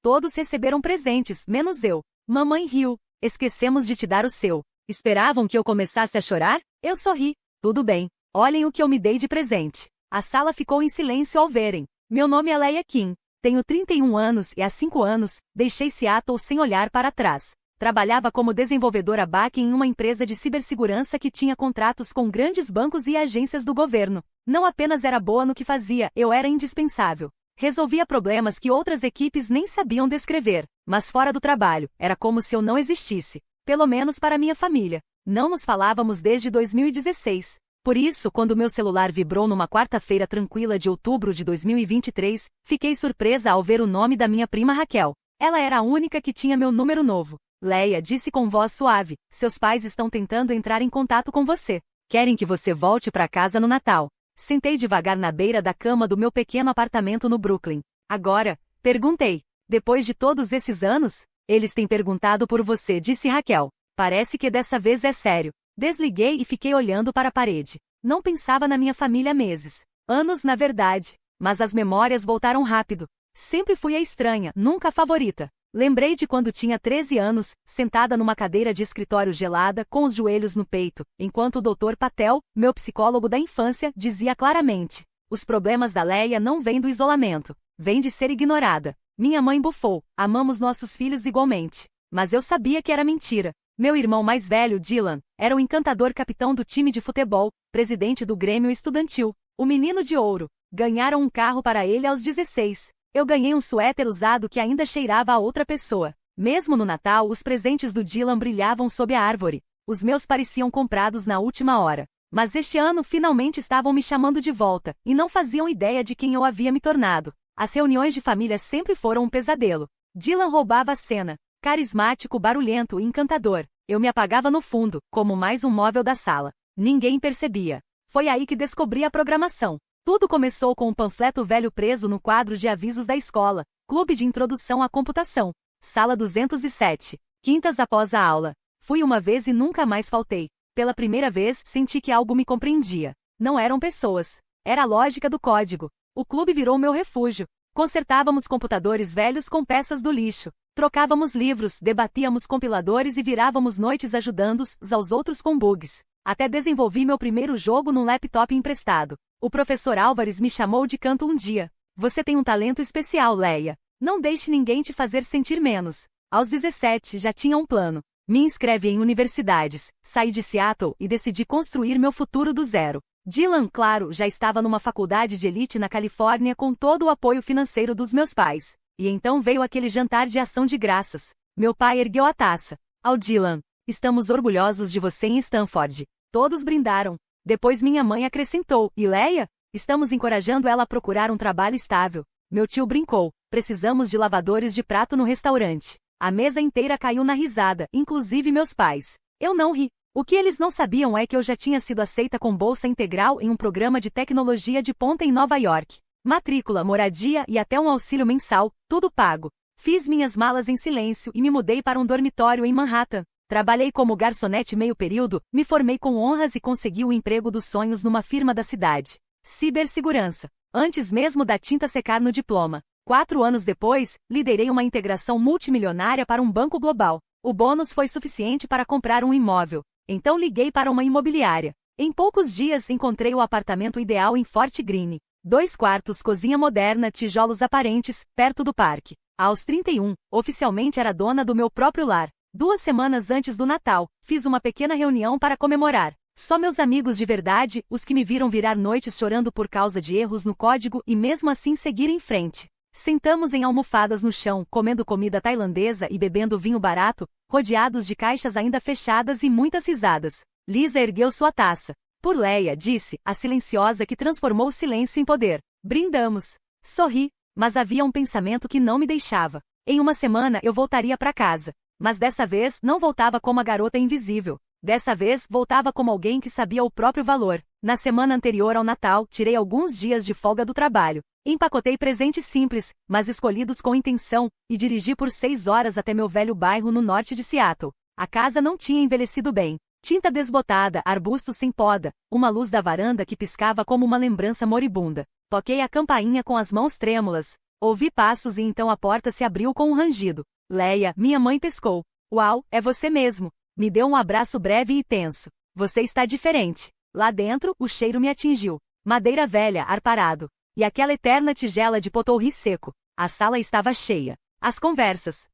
Todos receberam presentes, menos eu. Mamãe riu. Esquecemos de te dar o seu. Esperavam que eu começasse a chorar? Eu sorri. Tudo bem. Olhem o que eu me dei de presente. A sala ficou em silêncio ao verem. Meu nome é Leia Kim. Tenho 31 anos e há 5 anos, deixei Seattle sem olhar para trás. Trabalhava como desenvolvedora back em uma empresa de cibersegurança que tinha contratos com grandes bancos e agências do governo. Não apenas era boa no que fazia, eu era indispensável. Resolvia problemas que outras equipes nem sabiam descrever. Mas fora do trabalho, era como se eu não existisse. Pelo menos para minha família. Não nos falávamos desde 2016. Por isso, quando meu celular vibrou numa quarta-feira tranquila de outubro de 2023, fiquei surpresa ao ver o nome da minha prima Raquel. Ela era a única que tinha meu número novo. Leia disse com voz suave, seus pais estão tentando entrar em contato com você. Querem que você volte para casa no Natal. Sentei devagar na beira da cama do meu pequeno apartamento no Brooklyn. Agora, perguntei. Depois de todos esses anos? Eles têm perguntado por você, disse Raquel. Parece que dessa vez é sério. Desliguei e fiquei olhando para a parede. Não pensava na minha família há meses. Anos, na verdade. Mas as memórias voltaram rápido. Sempre fui a estranha, nunca a favorita. Lembrei de quando tinha 13 anos, sentada numa cadeira de escritório gelada, com os joelhos no peito, enquanto o Dr. Patel, meu psicólogo da infância, dizia claramente: os problemas da Leia não vêm do isolamento, vêm de ser ignorada. Minha mãe bufou, amamos nossos filhos igualmente. Mas eu sabia que era mentira. Meu irmão mais velho, Dylan, era o encantador capitão do time de futebol, presidente do Grêmio Estudantil, o menino de ouro. Ganharam um carro para ele aos 16. Eu ganhei um suéter usado que ainda cheirava a outra pessoa. Mesmo no Natal, os presentes do Dylan brilhavam sob a árvore. Os meus pareciam comprados na última hora. Mas este ano finalmente estavam me chamando de volta, e não faziam ideia de quem eu havia me tornado. As reuniões de família sempre foram um pesadelo. Dylan roubava a cena. Carismático, barulhento e encantador. Eu me apagava no fundo, como mais um móvel da sala. Ninguém percebia. Foi aí que descobri a programação. Tudo começou com um panfleto velho preso no quadro de avisos da escola. Clube de Introdução à Computação. Sala 207. Quintas após a aula. Fui uma vez e nunca mais faltei. Pela primeira vez, senti que algo me compreendia. Não eram pessoas. Era a lógica do código. O clube virou meu refúgio. Consertávamos computadores velhos com peças do lixo. Trocávamos livros, debatíamos compiladores e virávamos noites ajudando uns aos outros com bugs. Até desenvolvi meu primeiro jogo num laptop emprestado. O professor Álvares me chamou de canto um dia. Você tem um talento especial, Leia. Não deixe ninguém te fazer sentir menos. Aos 17, já tinha um plano. Me inscrevi em universidades, saí de Seattle e decidi construir meu futuro do zero. Dylan, claro, já estava numa faculdade de elite na Califórnia com todo o apoio financeiro dos meus pais. E então veio aquele jantar de ação de graças. Meu pai ergueu a taça. Ao Dylan, estamos orgulhosos de você em Stanford. Todos brindaram. Depois minha mãe acrescentou, e Leia? Estamos encorajando ela a procurar um trabalho estável. Meu tio brincou, precisamos de lavadores de prato no restaurante. A mesa inteira caiu na risada, inclusive meus pais. Eu não ri. O que eles não sabiam é que eu já tinha sido aceita com bolsa integral em um programa de tecnologia de ponta em Nova York. Matrícula, moradia e até um auxílio mensal, tudo pago. Fiz minhas malas em silêncio e me mudei para um dormitório em Manhattan. Trabalhei como garçonete meio período, me formei com honras e consegui o emprego dos sonhos numa firma da cidade. Cibersegurança. Antes mesmo da tinta secar no diploma. 4 anos depois, liderei uma integração multimilionária para um banco global. O bônus foi suficiente para comprar um imóvel. Então liguei para uma imobiliária. Em poucos dias encontrei o apartamento ideal em Fort Greene. 2 quartos, cozinha moderna, tijolos aparentes, perto do parque. Aos 31, oficialmente era dona do meu próprio lar. 2 semanas antes do Natal, fiz uma pequena reunião para comemorar. Só meus amigos de verdade, os que me viram virar noites chorando por causa de erros no código e mesmo assim seguir em frente. Sentamos em almofadas no chão, comendo comida tailandesa e bebendo vinho barato, rodeados de caixas ainda fechadas e muitas risadas. Lisa ergueu sua taça. Por Leia, disse, a silenciosa que transformou o silêncio em poder. Brindamos. Sorri, mas havia um pensamento que não me deixava. Em uma semana eu voltaria para casa. Mas dessa vez não voltava como a garota invisível. Dessa vez voltava como alguém que sabia o próprio valor. Na semana anterior ao Natal, tirei alguns dias de folga do trabalho. Empacotei presentes simples, mas escolhidos com intenção, e dirigi por 6 horas até meu velho bairro no norte de Seattle. A casa não tinha envelhecido bem. Tinta desbotada, arbustos sem poda, uma luz da varanda que piscava como uma lembrança moribunda. Toquei a campainha com as mãos trêmulas. Ouvi passos e então a porta se abriu com um rangido. Leia, minha mãe pescou. Uau, é você mesmo. Me deu um abraço breve e tenso. Você está diferente. Lá dentro, o cheiro me atingiu. Madeira velha, ar parado. E aquela eterna tigela de potorri seco. A sala estava cheia. As conversas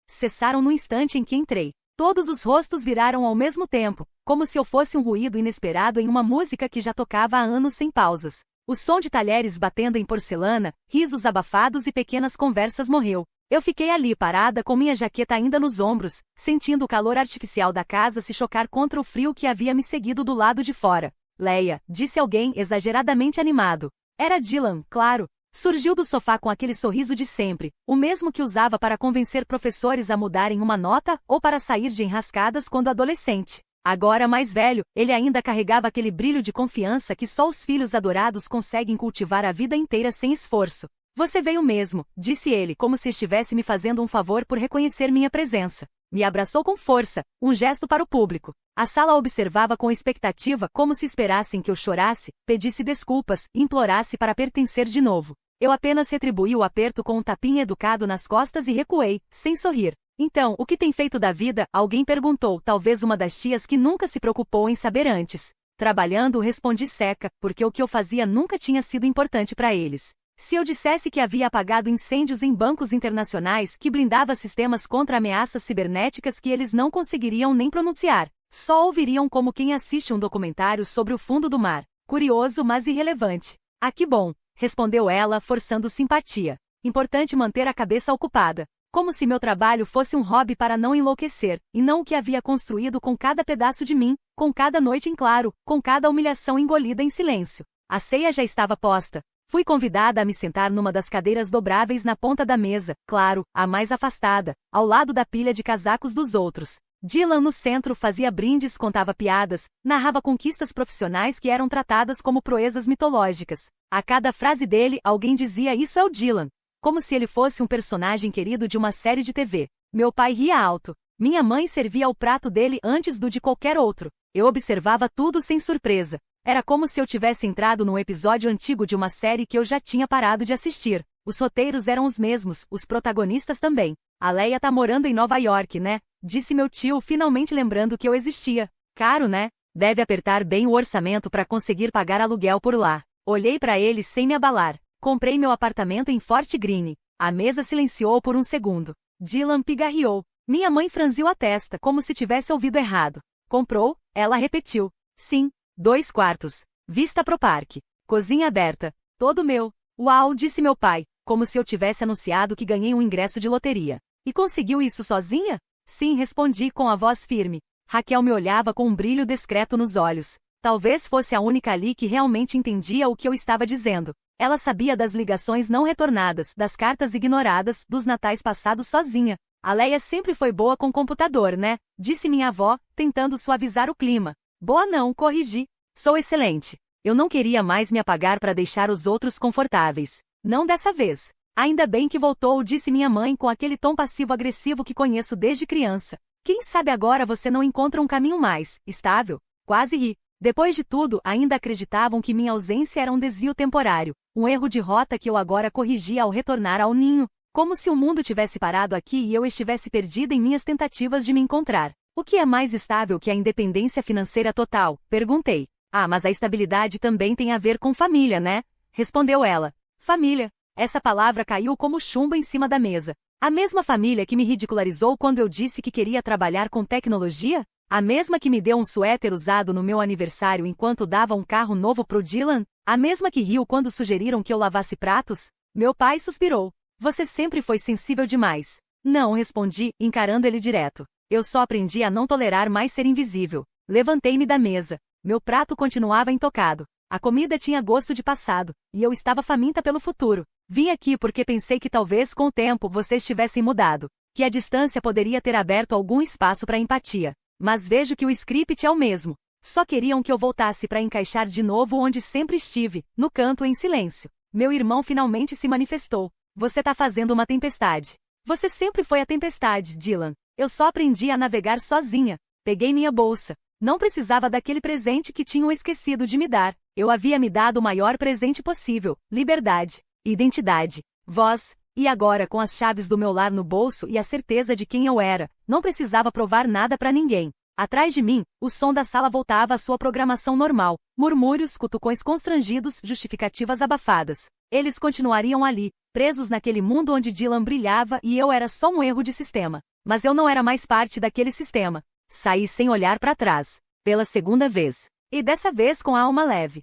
cessaram no instante em que entrei. Todos os rostos viraram ao mesmo tempo, como se eu fosse um ruído inesperado em uma música que já tocava há anos sem pausas. O som de talheres batendo em porcelana, risos abafados e pequenas conversas morreu. Eu fiquei ali parada com minha jaqueta ainda nos ombros, sentindo o calor artificial da casa se chocar contra o frio que havia me seguido do lado de fora. Leia, disse alguém exageradamente animado. Era Dylan, claro. Surgiu do sofá com aquele sorriso de sempre, o mesmo que usava para convencer professores a mudarem uma nota ou para sair de enrascadas quando adolescente. Agora mais velho, ele ainda carregava aquele brilho de confiança que só os filhos adorados conseguem cultivar a vida inteira sem esforço. Você veio mesmo, disse ele, como se estivesse me fazendo um favor por reconhecer minha presença. Me abraçou com força, um gesto para o público. A sala observava com expectativa, como se esperassem que eu chorasse, pedisse desculpas, implorasse para pertencer de novo. Eu apenas retribuí o aperto com um tapinha educado nas costas e recuei, sem sorrir. Então, o que tem feito da vida? Alguém perguntou, talvez uma das tias que nunca se preocupou em saber antes. Trabalhando, respondi seca, porque o que eu fazia nunca tinha sido importante para eles. Se eu dissesse que havia apagado incêndios em bancos internacionais, que blindava sistemas contra ameaças cibernéticas que eles não conseguiriam nem pronunciar, só ouviriam como quem assiste um documentário sobre o fundo do mar. Curioso, mas irrelevante. Ah, que bom, respondeu ela, forçando simpatia. Importante manter a cabeça ocupada. Como se meu trabalho fosse um hobby para não enlouquecer, e não o que havia construído com cada pedaço de mim, com cada noite em claro, com cada humilhação engolida em silêncio. A ceia já estava posta. Fui convidada a me sentar numa das cadeiras dobráveis na ponta da mesa, claro, a mais afastada, ao lado da pilha de casacos dos outros. Dylan no centro fazia brindes, contava piadas, narrava conquistas profissionais que eram tratadas como proezas mitológicas. A cada frase dele, alguém dizia "Isso é o Dylan", como se ele fosse um personagem querido de uma série de TV. Meu pai ria alto. Minha mãe servia o prato dele antes do de qualquer outro. Eu observava tudo sem surpresa. Era como se eu tivesse entrado num episódio antigo de uma série que eu já tinha parado de assistir. Os roteiros eram os mesmos, os protagonistas também. A Leia tá morando em Nova York, né? Disse meu tio, finalmente lembrando que eu existia. Caro, né? Deve apertar bem o orçamento para conseguir pagar aluguel por lá. Olhei para ele sem me abalar. Comprei meu apartamento em Fort Greene. A mesa silenciou por um segundo. Dylan pigarreou. Minha mãe franziu a testa, como se tivesse ouvido errado. Comprou? Ela repetiu. Sim. 2 quartos. Vista pro parque. Cozinha aberta. Todo meu. Uau, disse meu pai, como se eu tivesse anunciado que ganhei um ingresso de loteria. E conseguiu isso sozinha? Sim, respondi com a voz firme. Raquel me olhava com um brilho discreto nos olhos. Talvez fosse a única ali que realmente entendia o que eu estava dizendo. Ela sabia das ligações não retornadas, das cartas ignoradas, dos natais passados sozinha. A Leia sempre foi boa com computador, né? Disse minha avó, tentando suavizar o clima. Boa não, corrigi. Sou excelente. Eu não queria mais me apagar para deixar os outros confortáveis. Não dessa vez. Ainda bem que voltou, disse minha mãe com aquele tom passivo-agressivo que conheço desde criança. Quem sabe agora você não encontra um caminho mais estável? Quase ri. Depois de tudo, ainda acreditavam que minha ausência era um desvio temporário, um erro de rota que eu agora corrigia ao retornar ao ninho, como se o mundo tivesse parado aqui e eu estivesse perdida em minhas tentativas de me encontrar. O que é mais estável que a independência financeira total? Perguntei. Ah, mas a estabilidade também tem a ver com família, né? Respondeu ela. Família. Essa palavra caiu como chumbo em cima da mesa. A mesma família que me ridicularizou quando eu disse que queria trabalhar com tecnologia? A mesma que me deu um suéter usado no meu aniversário enquanto dava um carro novo pro Dylan? A mesma que riu quando sugeriram que eu lavasse pratos? Meu pai suspirou. Você sempre foi sensível demais. Não, respondi, encarando ele direto. Eu só aprendi a não tolerar mais ser invisível. Levantei-me da mesa. Meu prato continuava intocado. A comida tinha gosto de passado, e eu estava faminta pelo futuro. Vim aqui porque pensei que talvez com o tempo vocês tivessem mudado, que a distância poderia ter aberto algum espaço para empatia. Mas vejo que o script é o mesmo. Só queriam que eu voltasse para encaixar de novo onde sempre estive, no canto em silêncio. Meu irmão finalmente se manifestou. Você tá fazendo uma tempestade. Você sempre foi a tempestade, Dylan. Eu só aprendi a navegar sozinha. Peguei minha bolsa. Não precisava daquele presente que tinham esquecido de me dar. Eu havia me dado o maior presente possível: liberdade, identidade. voz, e agora com as chaves do meu lar no bolso e a certeza de quem eu era, não precisava provar nada para ninguém. Atrás de mim, o som da sala voltava à sua programação normal, murmúrios, cutucões constrangidos, justificativas abafadas. Eles continuariam ali, presos naquele mundo onde Dylan brilhava e eu era só um erro de sistema. Mas eu não era mais parte daquele sistema. Saí sem olhar para trás. Pela segunda vez. E dessa vez com a alma leve.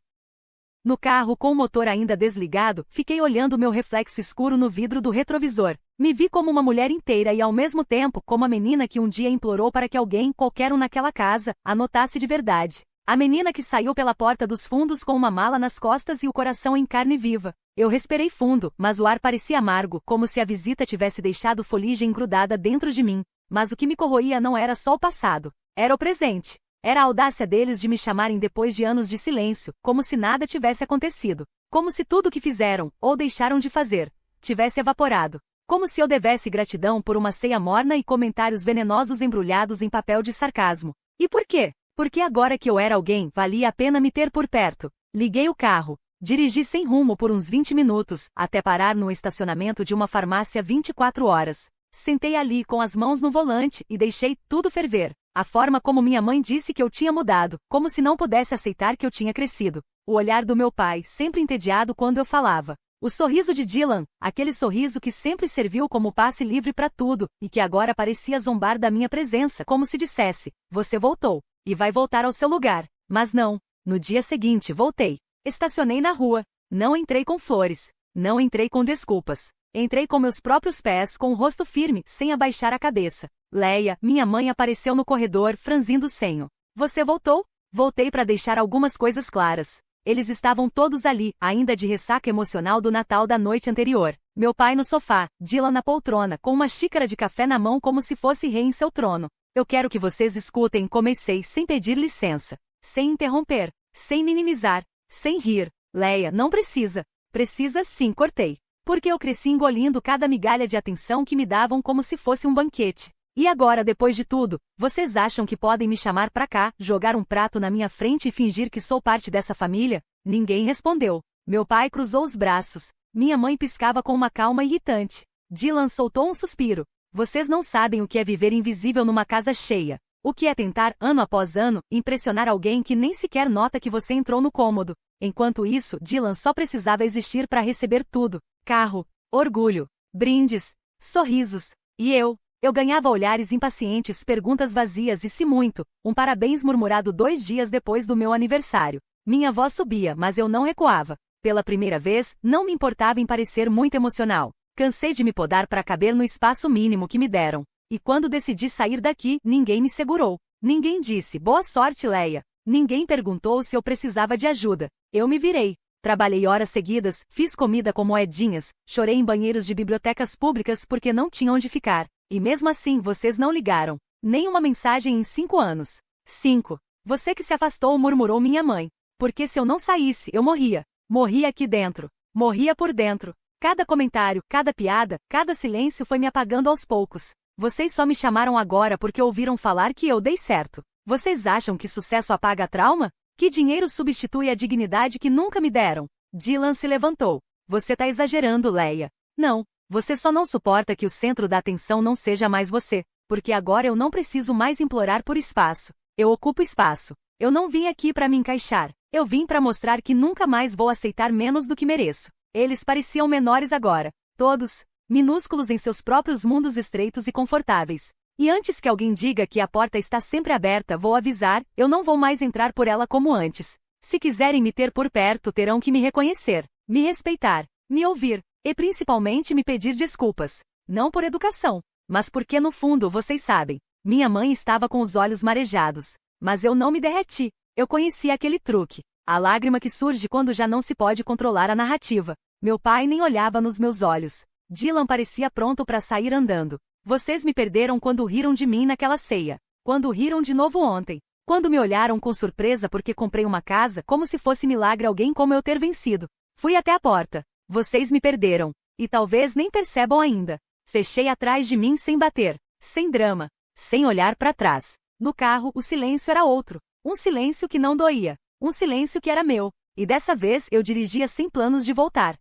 No carro com o motor ainda desligado, fiquei olhando meu reflexo escuro no vidro do retrovisor. Me vi como uma mulher inteira e ao mesmo tempo como a menina que um dia implorou para que alguém, qualquer um naquela casa, a notasse de verdade. A menina que saiu pela porta dos fundos com uma mala nas costas e o coração em carne viva. Eu respirei fundo, mas o ar parecia amargo, como se a visita tivesse deixado fuligem grudada dentro de mim. Mas o que me corroía não era só o passado. Era o presente. Era a audácia deles de me chamarem depois de anos de silêncio, como se nada tivesse acontecido. Como se tudo o que fizeram, ou deixaram de fazer, tivesse evaporado. Como se eu devesse gratidão por uma ceia morna e comentários venenosos embrulhados em papel de sarcasmo. E por quê? Porque agora que eu era alguém, valia a pena me ter por perto. Liguei o carro. Dirigi sem rumo por uns 20 minutos, até parar no estacionamento de uma farmácia 24 horas. Sentei ali com as mãos no volante e deixei tudo ferver. A forma como minha mãe disse que eu tinha mudado, como se não pudesse aceitar que eu tinha crescido. O olhar do meu pai, sempre entediado quando eu falava. O sorriso de Dylan, aquele sorriso que sempre serviu como passe livre para tudo, e que agora parecia zombar da minha presença, como se dissesse, você voltou, e vai voltar ao seu lugar. Mas não. No dia seguinte voltei. Estacionei na rua. Não entrei com flores. Não entrei com desculpas. Entrei com meus próprios pés, com o rosto firme, sem abaixar a cabeça. Leia, minha mãe apareceu no corredor, franzindo o senho. Você voltou? Voltei para deixar algumas coisas claras. Eles estavam todos ali, ainda de ressaca emocional do Natal da noite anterior. Meu pai no sofá, Dylan na poltrona, com uma xícara de café na mão como se fosse rei em seu trono. Eu quero que vocês escutem, comecei, sem pedir licença. Sem interromper. Sem minimizar. Sem rir. Leia, não precisa. Precisa sim, cortei. Porque eu cresci engolindo cada migalha de atenção que me davam como se fosse um banquete. E agora, depois de tudo, vocês acham que podem me chamar pra cá, jogar um prato na minha frente e fingir que sou parte dessa família? Ninguém respondeu. Meu pai cruzou os braços. Minha mãe piscava com uma calma irritante. Dylan soltou um suspiro. Vocês não sabem o que é viver invisível numa casa cheia. O que é tentar, ano após ano, impressionar alguém que nem sequer nota que você entrou no cômodo. Enquanto isso, Dylan só precisava existir para receber tudo. Carro, orgulho, brindes, sorrisos. E eu ganhava olhares impacientes, perguntas vazias e, se muito, um parabéns murmurado 2 dias depois do meu aniversário. Minha voz subia, mas eu não recuava. Pela primeira vez, não me importava em parecer muito emocional. Cansei de me podar para caber no espaço mínimo que me deram. E quando decidi sair daqui, ninguém me segurou. Ninguém disse, boa sorte, Leia. Ninguém perguntou se eu precisava de ajuda. Eu me virei. Trabalhei horas seguidas, fiz comida com moedinhas, chorei em banheiros de bibliotecas públicas porque não tinha onde ficar. E mesmo assim vocês não ligaram. Nem uma mensagem em 5 anos. 5. Você que se afastou, murmurou minha mãe. Porque se eu não saísse, eu morria. Morria aqui dentro. Morria por dentro. Cada comentário, cada piada, cada silêncio foi me apagando aos poucos. Vocês só me chamaram agora porque ouviram falar que eu dei certo. Vocês acham que sucesso apaga trauma? Que dinheiro substitui a dignidade que nunca me deram? Dylan se levantou. Você tá exagerando, Leia. Não. Você só não suporta que o centro da atenção não seja mais você, porque agora eu não preciso mais implorar por espaço. Eu ocupo espaço. Eu não vim aqui para me encaixar. Eu vim para mostrar que nunca mais vou aceitar menos do que mereço. Eles pareciam menores agora. Todos, minúsculos em seus próprios mundos estreitos e confortáveis. E antes que alguém diga que a porta está sempre aberta, vou avisar, eu não vou mais entrar por ela como antes. Se quiserem me ter por perto, terão que me reconhecer, me respeitar, me ouvir. E principalmente me pedir desculpas. Não por educação, mas porque no fundo vocês sabem. Minha mãe estava com os olhos marejados. Mas eu não me derreti. Eu conhecia aquele truque. A lágrima que surge quando já não se pode controlar a narrativa. Meu pai nem olhava nos meus olhos. Dylan parecia pronto para sair andando. Vocês me perderam quando riram de mim naquela ceia. Quando riram de novo ontem. Quando me olharam com surpresa porque comprei uma casa como se fosse milagre alguém como eu ter vencido. Fui até a porta. Vocês me perderam. E talvez nem percebam ainda. Fechei atrás de mim sem bater. Sem drama. Sem olhar para trás. No carro, o silêncio era outro. Um silêncio que não doía. Um silêncio que era meu. E dessa vez eu dirigia sem planos de voltar.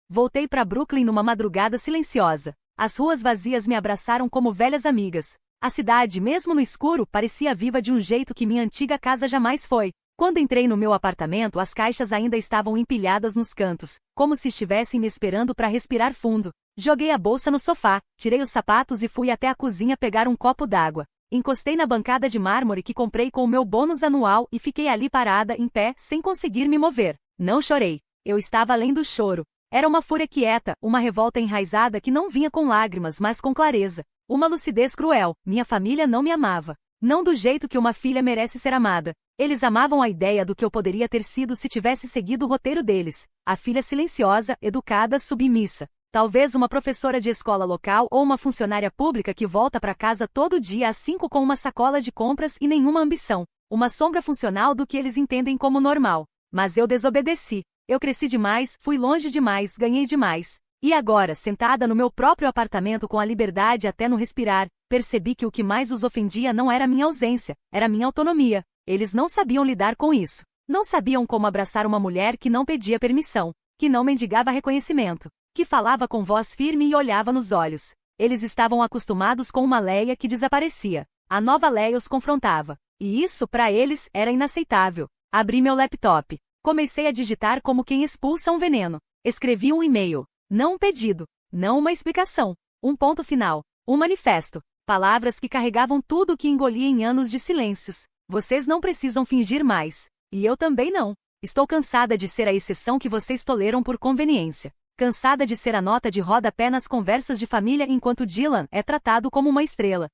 Voltei para Brooklyn numa madrugada silenciosa. As ruas vazias me abraçaram como velhas amigas. A cidade, mesmo no escuro, parecia viva de um jeito que minha antiga casa jamais foi. Quando entrei no meu apartamento, as caixas ainda estavam empilhadas nos cantos, como se estivessem me esperando para respirar fundo. Joguei a bolsa no sofá, tirei os sapatos e fui até a cozinha pegar um copo d'água. Encostei na bancada de mármore que comprei com o meu bônus anual e fiquei ali parada, em pé, sem conseguir me mover. Não chorei. Eu estava além do choro. Era uma fúria quieta, uma revolta enraizada que não vinha com lágrimas, mas com clareza. Uma lucidez cruel. Minha família não me amava. Não do jeito que uma filha merece ser amada. Eles amavam a ideia do que eu poderia ter sido se tivesse seguido o roteiro deles. A filha silenciosa, educada, submissa. Talvez uma professora de escola local ou uma funcionária pública que volta para casa todo dia às 5 com uma sacola de compras e nenhuma ambição. Uma sombra funcional do que eles entendem como normal. Mas eu desobedeci. Eu cresci demais, fui longe demais, ganhei demais. E agora, sentada no meu próprio apartamento com a liberdade até no respirar, percebi que o que mais os ofendia não era minha ausência, era minha autonomia. Eles não sabiam lidar com isso. Não sabiam como abraçar uma mulher que não pedia permissão, que não mendigava reconhecimento, que falava com voz firme e olhava nos olhos. Eles estavam acostumados com uma Leia que desaparecia. A nova Leia os confrontava. E isso, para eles, era inaceitável. Abri meu laptop. Comecei a digitar como quem expulsa um veneno. Escrevi um e-mail. Não um pedido. Não uma explicação. Um ponto final. Um manifesto. Palavras que carregavam tudo o que engoli em anos de silêncios. Vocês não precisam fingir mais. E eu também não. Estou cansada de ser a exceção que vocês toleram por conveniência. Cansada de ser a nota de rodapé nas conversas de família enquanto Dylan é tratado como uma estrela.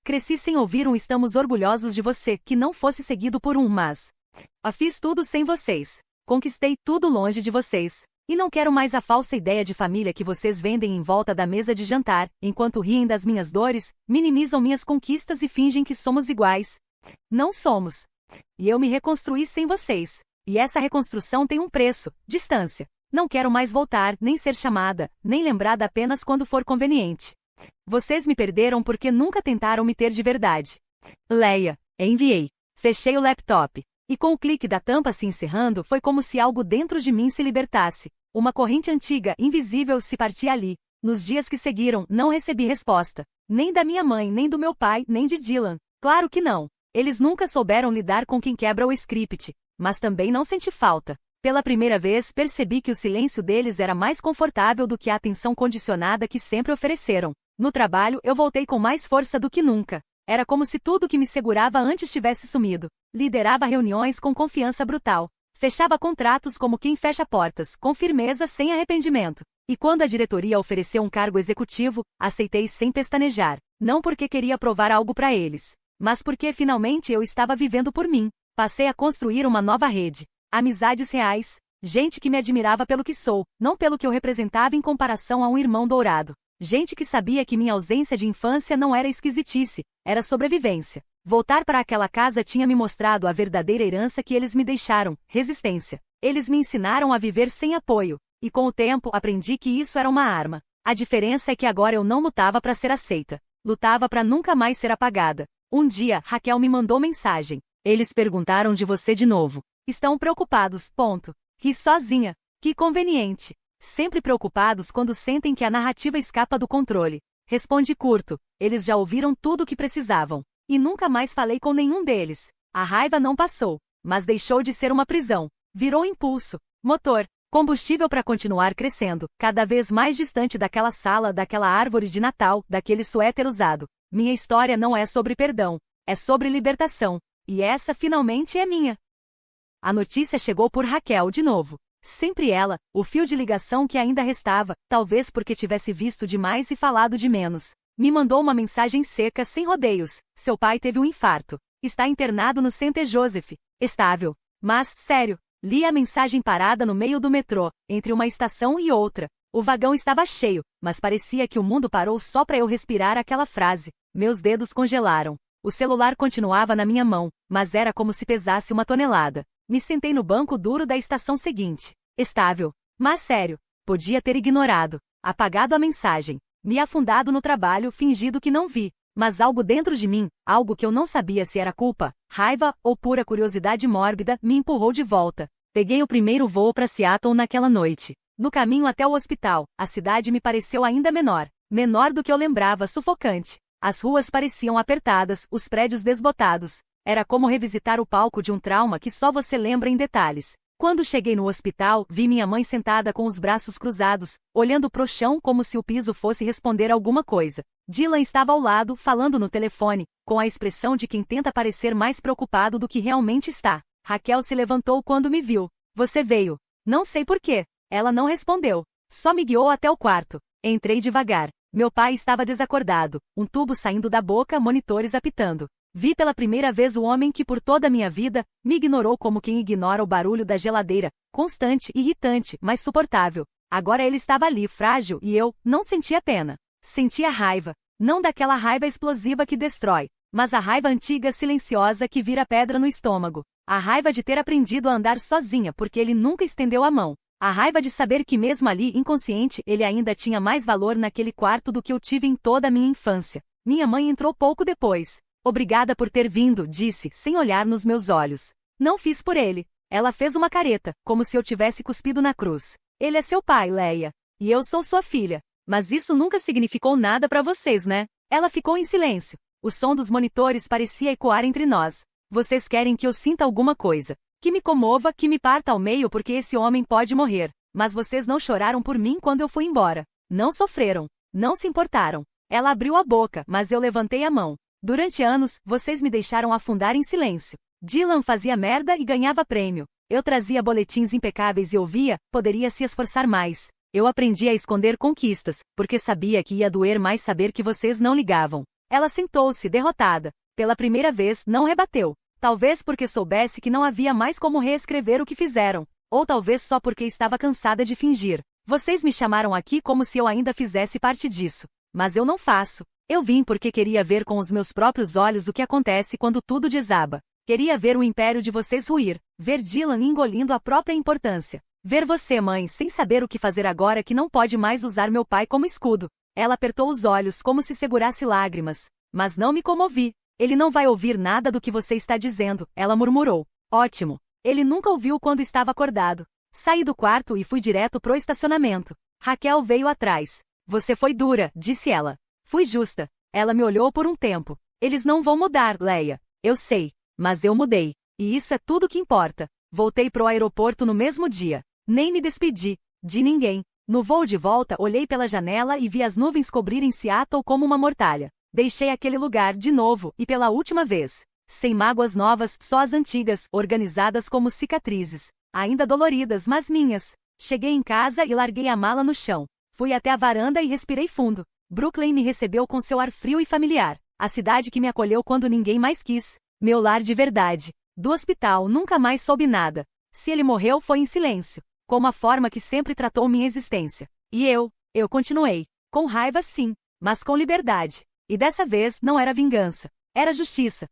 Cresci sem ouvir um "estamos orgulhosos de você" que não fosse seguido por um "mas". Fiz tudo sem vocês. Conquistei tudo longe de vocês. E não quero mais a falsa ideia de família que vocês vendem em volta da mesa de jantar, enquanto riem das minhas dores, minimizam minhas conquistas e fingem que somos iguais. Não somos. E eu me reconstruí sem vocês. E essa reconstrução tem um preço: distância. Não quero mais voltar, nem ser chamada, nem lembrada apenas quando for conveniente. Vocês me perderam porque nunca tentaram me ter de verdade. Leia. Enviei. Fechei o laptop. E com o clique da tampa se encerrando, foi como se algo dentro de mim se libertasse. Uma corrente antiga, invisível, se partia ali. Nos dias que seguiram, não recebi resposta. Nem da minha mãe, nem do meu pai, nem de Dylan. Claro que não. Eles nunca souberam lidar com quem quebra o script. Mas também não senti falta. Pela primeira vez, percebi que o silêncio deles era mais confortável do que a atenção condicionada que sempre ofereceram. No trabalho, eu voltei com mais força do que nunca. Era como se tudo que me segurava antes tivesse sumido. Liderava reuniões com confiança brutal. Fechava contratos como quem fecha portas, com firmeza, sem arrependimento. E quando a diretoria ofereceu um cargo executivo, aceitei sem pestanejar. Não porque queria provar algo para eles, mas porque finalmente eu estava vivendo por mim. Passei a construir uma nova rede. Amizades reais. Gente que me admirava pelo que sou, não pelo que eu representava em comparação a um irmão dourado. Gente que sabia que minha ausência de infância não era esquisitice, era sobrevivência. Voltar para aquela casa tinha me mostrado a verdadeira herança que eles me deixaram: resistência. Eles me ensinaram a viver sem apoio. E com o tempo aprendi que isso era uma arma. A diferença é que agora eu não lutava para ser aceita. Lutava para nunca mais ser apagada. Um dia, Raquel me mandou mensagem. Eles perguntaram de você de novo. Estão preocupados. Ponto. Ri sozinha. Que conveniente. Sempre preocupados quando sentem que a narrativa escapa do controle. Respondi curto. Eles já ouviram tudo o que precisavam. E nunca mais falei com nenhum deles. A raiva não passou, mas deixou de ser uma prisão. Virou impulso, motor, combustível para continuar crescendo, cada vez mais distante daquela sala, daquela árvore de Natal, daquele suéter usado. Minha história não é sobre perdão, é sobre libertação. E essa finalmente é minha. A notícia chegou por Raquel de novo. Sempre ela, o fio de ligação que ainda restava, talvez porque tivesse visto demais e falado de menos. Me mandou uma mensagem seca, sem rodeios. Seu pai teve um infarto. Está internado no St. Joseph. Estável. Mas, sério, li a mensagem parada no meio do metrô, entre uma estação e outra. O vagão estava cheio, mas parecia que o mundo parou só para eu respirar aquela frase. Meus dedos congelaram. O celular continuava na minha mão, mas era como se pesasse uma tonelada. Me sentei no banco duro da estação seguinte. Estável. Mas sério. Podia ter ignorado. Apagado a mensagem. Me afundado no trabalho, fingido que não vi. Mas algo dentro de mim, algo que eu não sabia se era culpa, raiva ou pura curiosidade mórbida, me empurrou de volta. Peguei o primeiro voo para Seattle naquela noite. No caminho até o hospital, a cidade me pareceu ainda menor. Menor do que eu lembrava, sufocante. As ruas pareciam apertadas, os prédios desbotados. Era como revisitar o palco de um trauma que só você lembra em detalhes. Quando cheguei no hospital, vi minha mãe sentada com os braços cruzados, olhando pro chão como se o piso fosse responder alguma coisa. Dylan estava ao lado, falando no telefone, com a expressão de quem tenta parecer mais preocupado do que realmente está. Raquel se levantou quando me viu. Você veio. Não sei por quê. Ela não respondeu. Só me guiou até o quarto. Entrei devagar. Meu pai estava desacordado, um tubo saindo da boca, monitores apitando. Vi pela primeira vez o homem que por toda a minha vida me ignorou como quem ignora o barulho da geladeira, constante, irritante, mas suportável. Agora ele estava ali, frágil, e eu não sentia pena. Sentia raiva. Não daquela raiva explosiva que destrói, mas a raiva antiga silenciosa que vira pedra no estômago. A raiva de ter aprendido a andar sozinha porque ele nunca estendeu a mão. A raiva de saber que mesmo ali, inconsciente, ele ainda tinha mais valor naquele quarto do que eu tive em toda a minha infância. Minha mãe entrou pouco depois. Obrigada por ter vindo, disse, sem olhar nos meus olhos. Não fiz por ele. Ela fez uma careta, como se eu tivesse cuspido na cruz. Ele é seu pai, Leia. E eu sou sua filha. Mas isso nunca significou nada para vocês, né? Ela ficou em silêncio. O som dos monitores parecia ecoar entre nós. Vocês querem que eu sinta alguma coisa. Que me comova, que me parta ao meio porque esse homem pode morrer. Mas vocês não choraram por mim quando eu fui embora. Não sofreram. Não se importaram. Ela abriu a boca, mas eu levantei a mão. Durante anos, vocês me deixaram afundar em silêncio. Dylan fazia merda e ganhava prêmio. Eu trazia boletins impecáveis e ouvia, poderia se esforçar mais. Eu aprendi a esconder conquistas, porque sabia que ia doer mais saber que vocês não ligavam. Ela sentou-se, derrotada. Pela primeira vez, não rebateu. Talvez porque soubesse que não havia mais como reescrever o que fizeram. Ou talvez só porque estava cansada de fingir. Vocês me chamaram aqui como se eu ainda fizesse parte disso. Mas eu não faço. Eu vim porque queria ver com os meus próprios olhos o que acontece quando tudo desaba. Queria ver o império de vocês ruir. Ver Dylan engolindo a própria importância. Ver você, mãe, sem saber o que fazer agora que não pode mais usar meu pai como escudo. Ela apertou os olhos como se segurasse lágrimas. Mas não me comovi. Ele não vai ouvir nada do que você está dizendo, ela murmurou. Ótimo. Ele nunca ouviu quando estava acordado. Saí do quarto e fui direto pro estacionamento. Raquel veio atrás. Você foi dura, disse ela. Fui justa. Ela me olhou por um tempo. Eles não vão mudar, Leia. Eu sei. Mas eu mudei. E isso é tudo que importa. Voltei pro aeroporto no mesmo dia. Nem me despedi. De ninguém. No voo de volta, olhei pela janela e vi as nuvens cobrirem Seattle como uma mortalha. Deixei aquele lugar de novo, e pela última vez. Sem mágoas novas, só as antigas, organizadas como cicatrizes. Ainda doloridas, mas minhas. Cheguei em casa e larguei a mala no chão. Fui até a varanda e respirei fundo. Brooklyn me recebeu com seu ar frio e familiar. A cidade que me acolheu quando ninguém mais quis. Meu lar de verdade. Do hospital, nunca mais soube nada. Se ele morreu, foi em silêncio. Como a forma que sempre tratou minha existência. E eu continuei. Com raiva, sim. Mas com liberdade. E dessa vez não era vingança. Era justiça.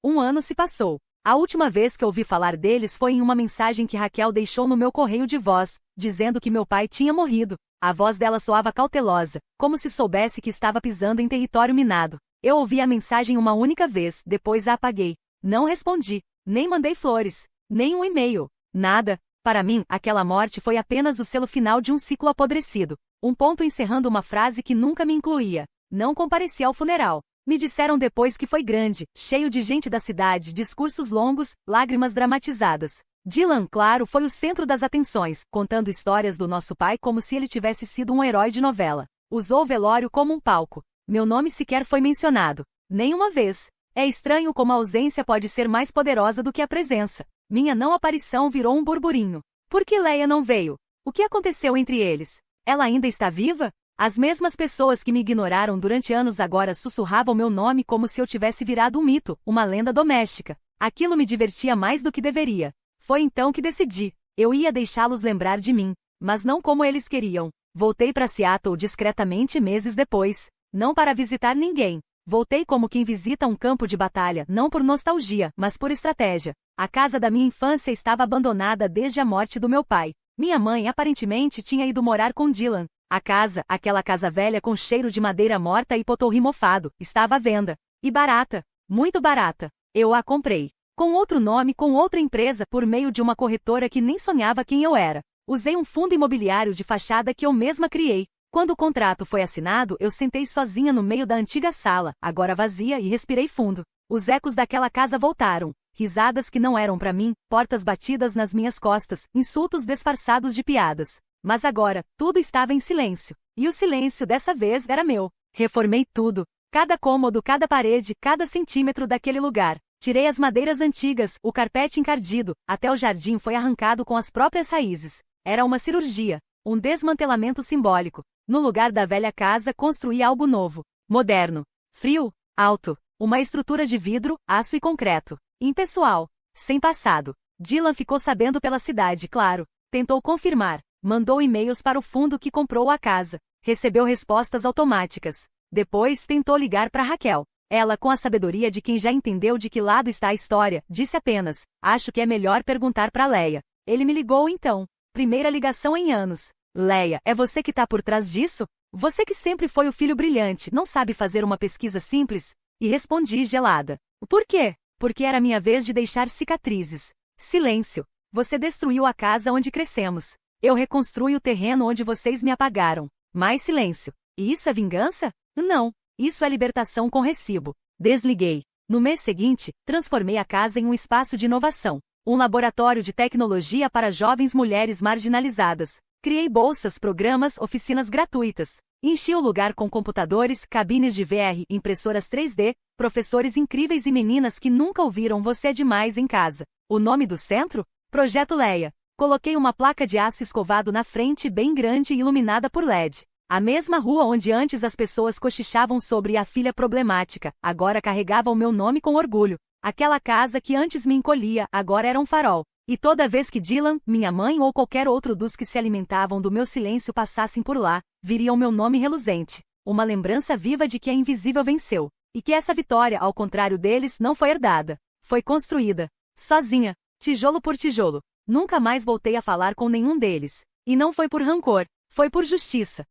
Um ano se passou. A última vez que ouvi falar deles foi em uma mensagem que Raquel deixou no meu correio de voz, dizendo que meu pai tinha morrido. A voz dela soava cautelosa, como se soubesse que estava pisando em território minado. Eu ouvi a mensagem uma única vez, depois a apaguei. Não respondi. Nem mandei flores. Nem um e-mail. Nada. Para mim, aquela morte foi apenas o selo final de um ciclo apodrecido. Um ponto encerrando uma frase que nunca me incluía. Não compareci ao funeral. Me disseram depois que foi grande, cheio de gente da cidade, discursos longos, lágrimas dramatizadas. Dylan, claro, foi o centro das atenções, contando histórias do nosso pai como se ele tivesse sido um herói de novela. Usou o velório como um palco. Meu nome sequer foi mencionado. Nem uma vez. É estranho como a ausência pode ser mais poderosa do que a presença. Minha não aparição virou um burburinho. Por que Leia não veio? O que aconteceu entre eles? Ela ainda está viva? As mesmas pessoas que me ignoraram durante anos agora sussurravam meu nome como se eu tivesse virado um mito, uma lenda doméstica. Aquilo me divertia mais do que deveria. Foi então que decidi. Eu ia deixá-los lembrar de mim, mas não como eles queriam. Voltei para Seattle discretamente meses depois. Não para visitar ninguém. Voltei como quem visita um campo de batalha, não por nostalgia, mas por estratégia. A casa da minha infância estava abandonada desde a morte do meu pai. Minha mãe aparentemente tinha ido morar com Dylan. A casa, aquela casa velha com cheiro de madeira morta e potorri mofado, estava à venda. E barata. Muito barata. Eu a comprei. Com outro nome, com outra empresa, por meio de uma corretora que nem sonhava quem eu era. Usei um fundo imobiliário de fachada que eu mesma criei. Quando o contrato foi assinado, eu sentei sozinha no meio da antiga sala, agora vazia, e respirei fundo. Os ecos daquela casa voltaram. Risadas que não eram para mim, portas batidas nas minhas costas, insultos disfarçados de piadas. Mas agora, tudo estava em silêncio. E o silêncio dessa vez era meu. Reformei tudo. Cada cômodo, cada parede, cada centímetro daquele lugar. Tirei as madeiras antigas, o carpete encardido, até o jardim foi arrancado com as próprias raízes. Era uma cirurgia, um desmantelamento simbólico. No lugar da velha casa, construí algo novo, moderno, frio, alto, uma estrutura de vidro, aço e concreto. Impessoal, sem passado. Dylan ficou sabendo pela cidade, claro. Tentou confirmar. Mandou e-mails para o fundo que comprou a casa. Recebeu respostas automáticas. Depois tentou ligar para Raquel. Ela, com a sabedoria de quem já entendeu de que lado está a história, disse apenas: acho que é melhor perguntar para Leia. Ele me ligou então. Primeira ligação em anos. Leia, é você que está por trás disso? Você que sempre foi o filho brilhante, não sabe fazer uma pesquisa simples? E respondi gelada. Por quê? Porque era minha vez de deixar cicatrizes. Silêncio. Você destruiu a casa onde crescemos. Eu reconstruí o terreno onde vocês me apagaram. Mais silêncio. E isso é vingança? Não. Isso é libertação com recibo. Desliguei. No mês seguinte, transformei a casa em um espaço de inovação. Um laboratório de tecnologia para jovens mulheres marginalizadas. Criei bolsas, programas, oficinas gratuitas. Enchi o lugar com computadores, cabines de VR, impressoras 3D, professores incríveis e meninas que nunca ouviram "Você é demais" em casa. O nome do centro? Projeto Leia. Coloquei uma placa de aço escovado na frente bem grande e iluminada por LED. A mesma rua onde antes as pessoas cochichavam sobre a filha problemática, agora carregava o meu nome com orgulho. Aquela casa que antes me encolhia, agora era um farol. E toda vez que Dylan, minha mãe ou qualquer outro dos que se alimentavam do meu silêncio passassem por lá, viriam meu nome reluzente. Uma lembrança viva de que a invisível venceu. E que essa vitória, ao contrário deles, não foi herdada. Foi construída. Sozinha. Tijolo por tijolo. Nunca mais voltei a falar com nenhum deles. E não foi por rancor. Foi por justiça.